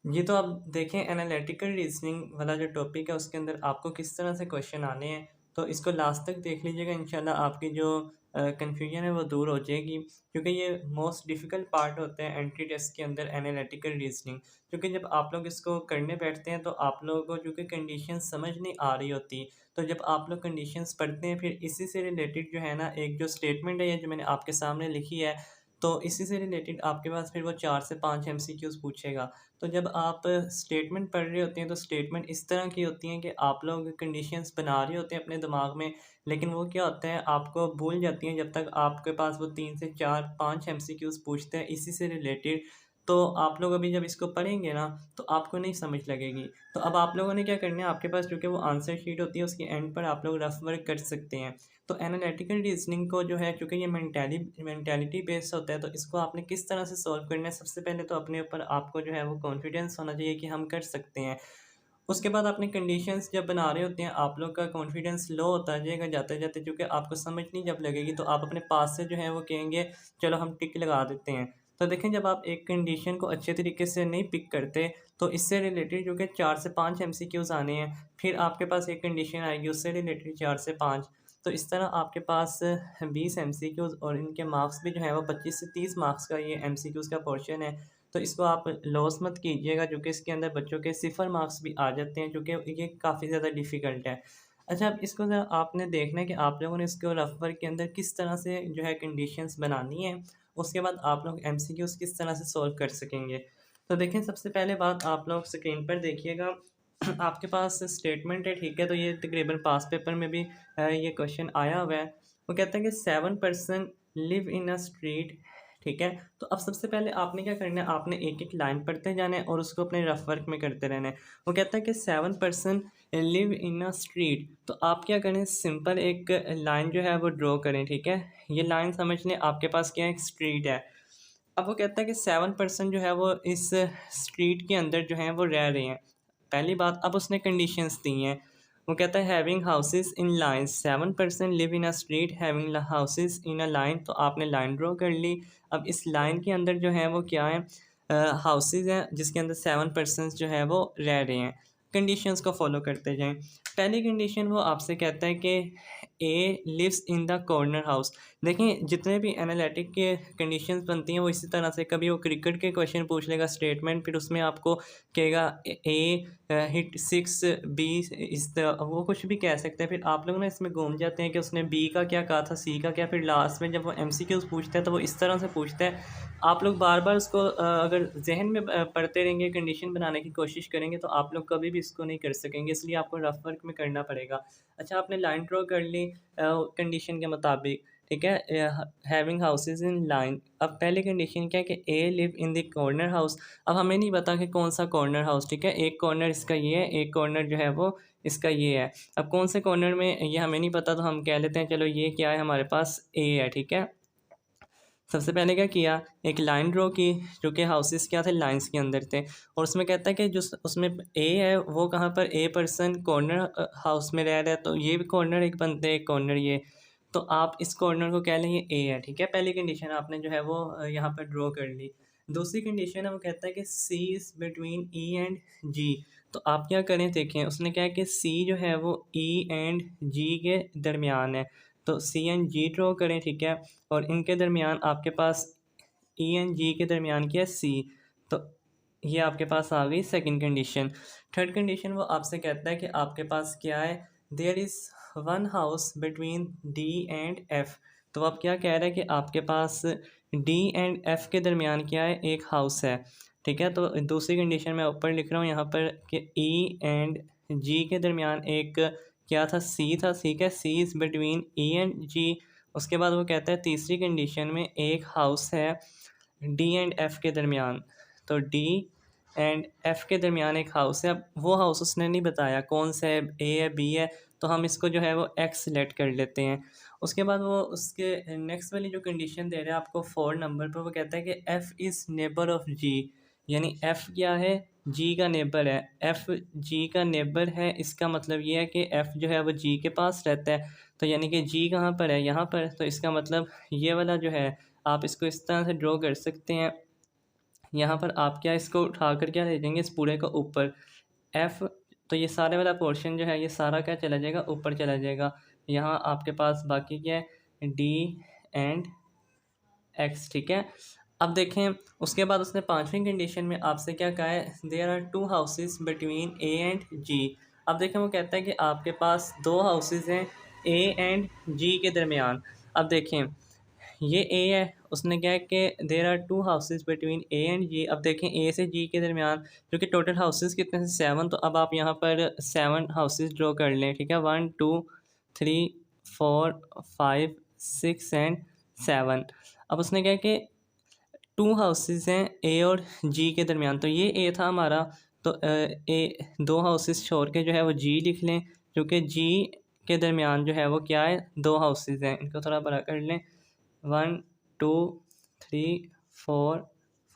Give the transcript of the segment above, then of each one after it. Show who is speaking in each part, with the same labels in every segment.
Speaker 1: जी, तो आप देखें एनालिटिकल रीज़निंग वाला जो टॉपिक है उसके अंदर आपको किस तरह से क्वेश्चन आने हैं, तो इसको लास्ट तक देख लीजिएगा इंशाल्लाह आपकी जो कन्फ्यूजन है वो दूर हो जाएगी। क्योंकि ये मोस्ट डिफ़िकल्ट पार्ट होता है एंट्री टेस्ट के अंदर एनालिटिकल रीज़निंग। क्योंकि जब आप लोग इसको करने बैठते हैं तो आप लोगों को चूँकि कंडीशंस समझ नहीं आ रही होती, तो जब आप लोग कंडीशंस पढ़ते हैं फिर इसी से रिलेटेड जो है ना एक जो स्टेटमेंट है ये जो मैंने आपके सामने लिखी है, तो इसी से रिलेटेड आपके पास फिर वो 4 से 5 एमसीक्यूज़ पूछेगा। तो जब आप स्टेटमेंट पढ़ रहे होते हैं तो स्टेटमेंट इस तरह की होती हैं कि आप लोग कंडीशंस बना रहे होते हैं अपने दिमाग में, लेकिन वो क्या होता है आपको भूल जाती हैं जब तक आपके पास वो 3 से 4 5 एमसीक्यूज़ पूछते हैं इसी से रिलेटेड। तो आप लोग अभी जब इसको पढ़ेंगे ना तो आपको नहीं समझ लगेगी। तो अब आप लोगों ने क्या करना है, आपके पास चूँकि वो आंसर शीट होती है उसके एंड पर आप लोग रफ वर्क कर सकते हैं। तो एनालिटिकल रीजनिंग को जो है चूँकि ये मेंटालिटी बेस्ड होता है, तो इसको आपने किस तरह से सॉल्व करना है, सबसे पहले तो अपने ऊपर आपको जो है वो कॉन्फिडेंस होना चाहिए कि हम कर सकते हैं। उसके बाद अपनी कंडीशंस जब बना रहे होते हैं आप लोग का कॉन्फिडेंस लो होता जाएगा जाते-जाते, क्योंकि आपको समझ नहीं जब लगेगी तो आप अपने पास से जो है वो कहेंगे चलो हम टिक लगा देते हैं। तो देखें जब आप एक कंडीशन को अच्छे तरीके से नहीं पिक करते तो इससे रिलेटेड जो कि 4 से 5 एमसीक्यूज़ आने हैं, फिर आपके पास एक कंडीशन आएगी उससे रिलेटेड 4 से 5। तो इस तरह आपके पास 20 एमसीक्यूज़ और इनके मार्क्स भी जो है वो 25 से 30 मार्क्स का ये एमसीक्यूज़ का पोर्शन है। तो इसको आप लॉस मत कीजिएगा, क्योंकि इसके अंदर बच्चों के 0 मार्क्स भी आ जाते हैं, क्योंकि ये काफ़ी ज़्यादा डिफ़िकल्ट है। अच्छा, अब इसको ज़रा आपने देखना है कि आप लोगों ने इसको रफ वर्क के अंदर किस तरह से जो है कंडीशंस बनानी है, उसके बाद आप लोग एमसीक्यूज़ किस तरह से सॉल्व कर सकेंगे। तो देखें सबसे पहले बात आप लोग स्क्रीन पर देखिएगा। आपके पास स्टेटमेंट है, ठीक है? तो ये तकरीबन पास पेपर में भी ये क्वेश्चन आया हुआ है। वो कहता है कि 7 person live in a street, ठीक है? तो अब सबसे पहले आपने क्या करना है, आपने एक-एक लाइन पढ़ते जाना है और उसको अपने रफ वर्क में करते रहना है। वो कहता है कि 7 person live in a street, तो आप क्या करें, सिंपल एक लाइन जो है वो ड्रॉ करें, ठीक है? ये लाइन समझ लें आपके पास क्या है, एक स्ट्रीट है। अब वो कहता है कि 7 पर्सन जो है वो इस स्ट्रीट के अंदर जो हैं वो रह रहे हैं। पहली बात, अब उसने कंडीशंस दी हैं। वो कहता है having houses in lines, 7 person live in a street having houses in a line, तो आपने लाइन ड्रॉ कर ली। अब इस लाइन के अंदर जो है वो क्या है, हाउसेस हैं जिसके अंदर 7 पर्सन्स जो है वो रह रहे हैं। कंडीशंस को फॉलो करते जाएँ। पहली कंडीशन वो आपसे कहता है कि A lives in the corner house. देखें जितने भी एनालिटिक के कंडीशंस बनती हैं वो इसी तरह से, कभी वो क्रिकेट के क्वेश्चन पूछ लेगा स्टेटमेंट, फिर उसमें आपको कहेगा ए हिट 6 बी इस वो कुछ भी कह सकते हैं। फिर आप लोग ना इसमें घूम जाते हैं कि उसने बी का क्या कहा था, सी का क्या, फिर लास्ट में जब वो एमसीक्यूज़ पूछता है तो वो इस तरह से पूछता है। आप लोग बार बार उसको अगर जहन में पढ़ते रहेंगे, कंडीशन बनाने की कोशिश करेंगे, तो आप लोग कभी भी इसको नहीं कर सकेंगे, इसलिए आपको रफ वर्क में करना पड़ेगा। अच्छा, आपने लाइन ड्रॉ कर ली कंडीशन के मुताबिक, ठीक है? Having houses in line. अब पहली कंडीशन क्या है कि A live in the corner house. अब हमें नहीं पता कि कौन सा कॉर्नर हाउस, ठीक है? एक कॉर्नर इसका ये है, एक कॉर्नर जो है वो इसका ये है। अब कौन से कॉर्नर में ये हमें नहीं पता, तो हम कह लेते हैं चलो ये क्या है, हमारे पास ए है, ठीक है? सबसे पहले क्या किया, एक लाइन ड्रॉ की, जो कि हाउसेस क्या थे, लाइंस के अंदर थे, और उसमें कहता है कि जो उसमें ए है वो कहाँ पर, ए पर्सन कॉर्नर हाउस में रह रहा है, तो ये भी कॉर्नर एक बनते हैं, एक कॉर्नर ये। तो आप इस कॉर्नर को कह लें ये ए है, ठीक है? पहली कंडीशन आपने जो है वो यहाँ पर ड्रॉ कर ली। दूसरी कंडीशन है वो कहता है कि सी इज़ बिटवीन ई एंड जी। तो आप क्या करें, देखें उसने क्या है कि सी जो है वो ई एंड जी के दरमियान है, तो सी एंड जी ड्रॉ करें, ठीक है? और इनके दरमियान आपके पास ई एंड जी के दरमियान क्या है, सी। तो ये आपके पास आ गई सेकंड कंडीशन। थर्ड कंडीशन वो आपसे कहता है कि आपके पास क्या है, there is one house between D and F. तो आप क्या कह रहे हैं कि आपके पास डी एंड एफ के दरमियान क्या है, एक हाउस है, ठीक है? तो दूसरी कंडीशन मैं ऊपर लिख रहा हूँ यहाँ पर कि ई एंड जी के दरमियान एक क्या था, सी था, ठीक है? सी इज़ बिटवीन ई एंड जी। उसके बाद वो कहता है तीसरी कंडीशन में एक हाउस है डी एंड एफ़ के दरमियान। तो डी एंड एफ़ के दरमियान एक हाउस है। अब वो हाउस उसने नहीं बताया कौन सा है, ए है, बी है, तो हम इसको जो है वो एक्स सेलेक्ट कर लेते हैं। उसके बाद वो उसके नेक्स्ट वाली जो कंडीशन दे रहा है आपको 4 नंबर पर, वो कहता है कि एफ़ इज़ नेबर ऑफ़ जी। यानी एफ़ क्या है, जी का नेबर है। एफ़ जी का नेबर है, इसका मतलब ये है कि एफ़ जो है वो जी के पास रहता है। तो यानी कि जी कहाँ पर है, यहाँ पर। तो इसका मतलब ये वाला जो है आप इसको इस तरह से ड्रॉ कर सकते हैं। यहाँ पर आप क्या इसको उठा कर क्या ले जाएंगे इस पूरे को ऊपर एफ़, तो ये सारे वाला पोर्शन जो है ये सारा क्या चला जाएगा ऊपर चला जाएगा। यहाँ आपके पास बाकी क्या है डी एंड एक्स, ठीक है। अब देखें उसके बाद उसने पांचवी कंडीशन में आपसे क्या कहा है, there are two houses between A and G. अब देखें वो कहता है कि आपके पास दो हाउसेस हैं ए एंड जी के दरमियान। अब देखें ये ए है, उसने क्या है कि there are two houses between A and G. अब देखें ए से जी के दरमियान जो कि टोटल हाउसेस कितने हैं 7, तो अब आप यहाँ पर 7 हाउसेस ड्रॉ कर लें, ठीक है। 1 2 3 4 5 6 एंड 7। अब उसने क्या है कि टू हाउसेस हैं ए और जी के दरमियान, तो ये ए था हमारा, तो ए दो हाउसेस छोड़ के जो है वो जी लिख लें, क्योंकि जी के दरमियान जो है वो क्या है दो हाउसेस हैं। इनको थोड़ा बड़ा कर लें, 1 2 3 4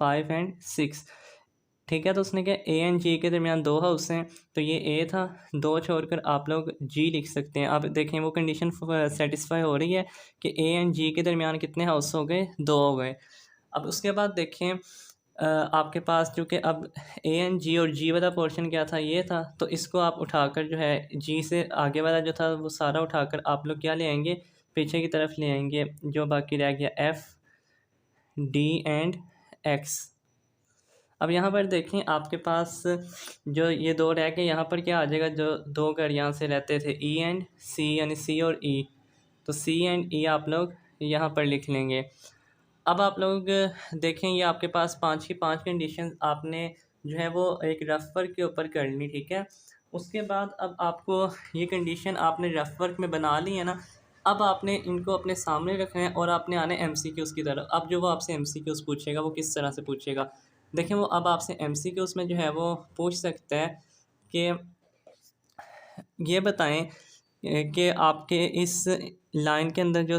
Speaker 1: 5 एंड 6, ठीक है। तो उसने क्या ए एंड जी के दरमियान दो हाउस हैं, तो ये ए था, दो छोड़कर आप लोग जी लिख सकते हैं। अब देखें वो कंडीशन सेटिस्फाई हो रही है कि ए एंड जी के दरमियान कितने हाउस हो गए, दो हो गए। अब उसके बाद देखें आपके पास चूँकि अब ए एन जी और जी वाला पोर्शन क्या था ये था, तो इसको आप उठाकर जो है जी से आगे वाला जो था वो सारा उठाकर आप लोग क्या ले आएंगे पीछे की तरफ ले आएंगे, जो बाकी रह गया एफ़ डी एंड एक्स। अब यहाँ पर देखें आपके पास जो ये दो रह गए, यहाँ पर क्या आ जाएगा, जो दो घर यहाँ से रहते थे ई एंड सी, यानी सी और ई, तो सी एंड ई आप लोग यहाँ पर लिख लेंगे। अब आप लोग देखें ये आपके पास पाँच की पाँच कंडीशन आपने जो है वो एक रफ वर्क के ऊपर करनी, ठीक है। उसके बाद अब आपको ये कंडीशन आपने रफ वर्क में बना ली है ना, अब आपने इनको अपने सामने रखना है और आपने आना है एमसीक्यूज़ की तरफ। अब जो वो आपसे एमसीक्यूज़ पूछेगा वो किस तरह से पूछेगा, देखें वो अब आपसे एमसीक्यूज़ में जो है वो पूछ सकता है कि ये बताएं कि आपके इस लाइन के अंदर जो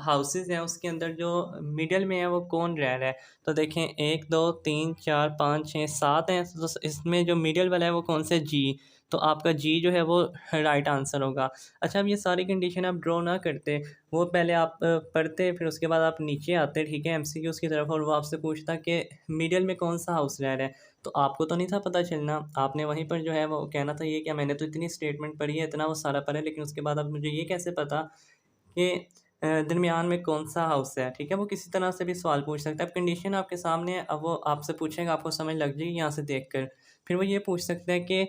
Speaker 1: हाउसेस हैं उसके अंदर जो मिडल में है वो कौन रह रहा है। तो देखें 1 2 3 4 5 6 7 हैं, तो इसमें जो मिडल वाला है वो कौन सा जी, तो आपका जी जो है वो राइट आंसर होगा। अच्छा अब ये सारी कंडीशन आप ड्रॉ ना करते, वो पहले आप पढ़ते, फिर उसके बाद आप नीचे आते, ठीक है, एमसीक्यूज़ की तरफ, और वो आपसे पूछता कि मिडल में कौन सा हाउस रह रहा है। तो आपको तो नहीं था पता चलना, आपने वहीं पर जो है वो कहना था ये क्या, मैंने तो इतनी स्टेटमेंट पढ़ी है, इतना वो सारा पढ़ा है, लेकिन उसके बाद अब मुझे ये कैसे पता कि दरमियान में कौन सा हाउस है, ठीक है। वो किसी तरह से भी सवाल पूछ सकता है। अब कंडीशन आपके सामने है, अब वो आपसे पूछेगा, आपको समझ लग जाएगी यहाँ से देखकर। फिर वो ये पूछ सकता है कि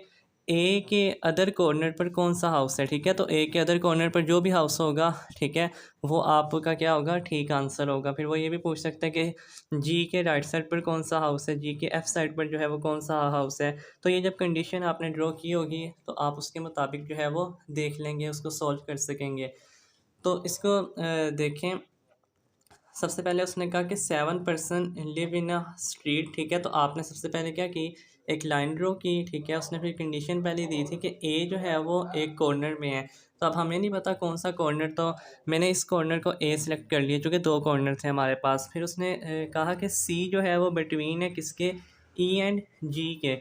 Speaker 1: ए के अदर कॉर्नर पर कौन सा हाउस है, ठीक है। तो ए के अदर कॉर्नर पर जो भी हाउस होगा, ठीक है, वो आपका क्या होगा, ठीक आंसर होगा। फिर वो ये भी पूछ सकता है कि जी के राइट साइड पर कौन सा हाउस है, जी के एफ़ साइड पर जो है वो कौन सा हाउस है। तो ये जब कंडीशन आपने ड्रॉ की होगी तो आप उसके मुताबिक जो है वो देख लेंगे, उसको सॉल्व कर सकेंगे। तो इसको देखें, सबसे पहले उसने कहा कि 7 person live in a street, ठीक है। तो आपने सबसे पहले क्या की, एक लाइन ड्रॉ की, ठीक है। उसने फिर कंडीशन पहले दी थी कि ए जो है वो एक कॉर्नर में है, तो अब हमें नहीं पता कौन सा कॉर्नर, तो मैंने इस कॉर्नर को ए सेलेक्ट कर लिया क्योंकि दो कॉर्नर थे हमारे पास। फिर उसने कहा कि सी जो है वो बिटवीन है किसके, ई एंड जी के,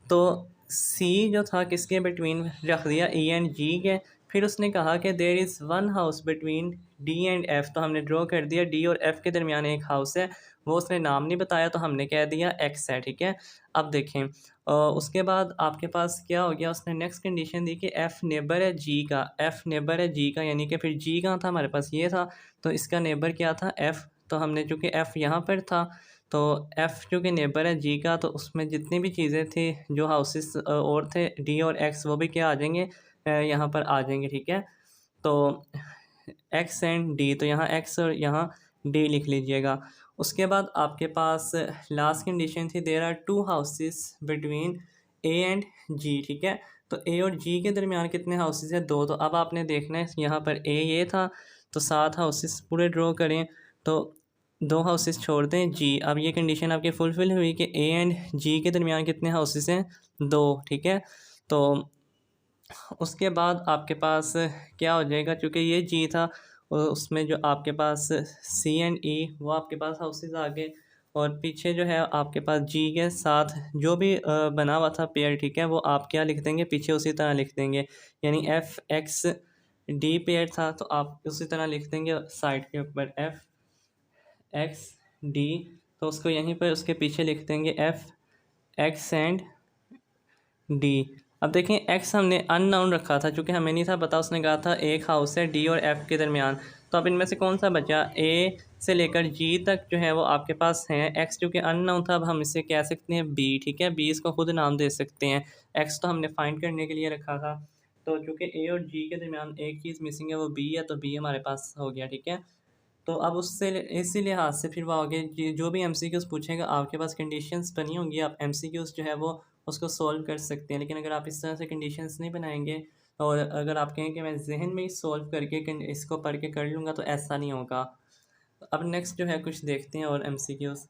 Speaker 1: तो सी जो था किसके बिटवीन रख दिया, ई एंड जी के। फिर उसने कहा कि there is one house between D and F, तो हमने ड्रॉ कर दिया डी और एफ़ के दरमियान एक हाउस है, वो उसने नाम नहीं बताया तो हमने कह दिया एक्स है, ठीक है। अब देखें उसके बाद आपके पास क्या हो गया, उसने नेक्स्ट कंडीशन दी कि एफ़ नेबर है जी का, एफ़ नेबर है जी का, यानी कि फिर जी कहाँ था हमारे पास, ये था, तो इसका नेबर क्या था, एफ़। तो हमने चूँकि एफ़ यहाँ पर था, तो एफ़ चूँकि नेबर है जी का, तो उसमें जितनी भी चीज़ें थी जो हाउसेस और थे डी और एक्स, वो भी क्या आ जाएंगे, यहाँ पर आ जाएंगे, ठीक है। तो एक्स एंड डी, तो यहाँ एक्स और यहाँ डी लिख लीजिएगा। उसके बाद आपके पास लास्ट कंडीशन थी, there are two houses between A and G, ठीक है। तो ए और जी के दरमियान कितने हाउसेस हैं, दो। तो अब आपने देखना है यहाँ पर ए ये था, तो 7 हाउसेस पूरे ड्रॉ करें, तो दो हाउसेस छोड़ दें जी। अब ये कंडीशन आपकी फुलफ़िल हुई कि ए एंड जी के दरमियान कितने हाउसेस हैं, दो, ठीक है। तो उसके बाद आपके पास क्या हो जाएगा, चूँकि ये जी था और उसमें जो आपके पास सी एंड ई वो आपके पास हाउसेस आ गए, और पीछे जो है आपके पास जी के साथ जो भी बना हुआ था पेयर, ठीक है, वो आप क्या लिख देंगे, पीछे उसी तरह लिख देंगे। यानी एफ़ एक्स डी पेयर था, तो आप उसी तरह लिख देंगे साइड के ऊपर एफ़ एक्स डी, तो उसको यहीं पर उसके पीछे लिख देंगे एफ एक्स एंड डी। अब देखें एक्स हमने अननाउन रखा था क्योंकि हमें नहीं था पता, उसने कहा था एक हाउस है डी और एफ़ के दरमियान। तो अब इनमें से कौन सा बचा, ए से लेकर जी तक जो है वो आपके पास हैं। एक्स क्योंकि अननाउन था, अब हम इसे कह सकते हैं बी, ठीक है, बी इसको खुद नाम दे सकते हैं। एक्स तो हमने फाइंड करने के लिए रखा था, तो चूँकि ए और जी के दरमियान एक चीज़ मिसिंग है वो बी है, तो बी हमारे पास हो गया, ठीक है। तो अब उससे इसी लिहाज से फिर वो आगे जो भी एमसीक्यूज़ पूछेगा, आपके पास कंडीशंस बनी होंगी, आप एमसीक्यूज़ जो है वो उसको सॉल्व कर सकते हैं। लेकिन अगर आप इस तरह से कंडीशंस नहीं बनाएंगे और अगर आप कहें कि मैं जहन में ही सॉल्व करके इसको पढ़ के कर लूँगा, तो ऐसा नहीं होगा। अब नेक्स्ट जो है कुछ देखते हैं और एमसीक्यूज़।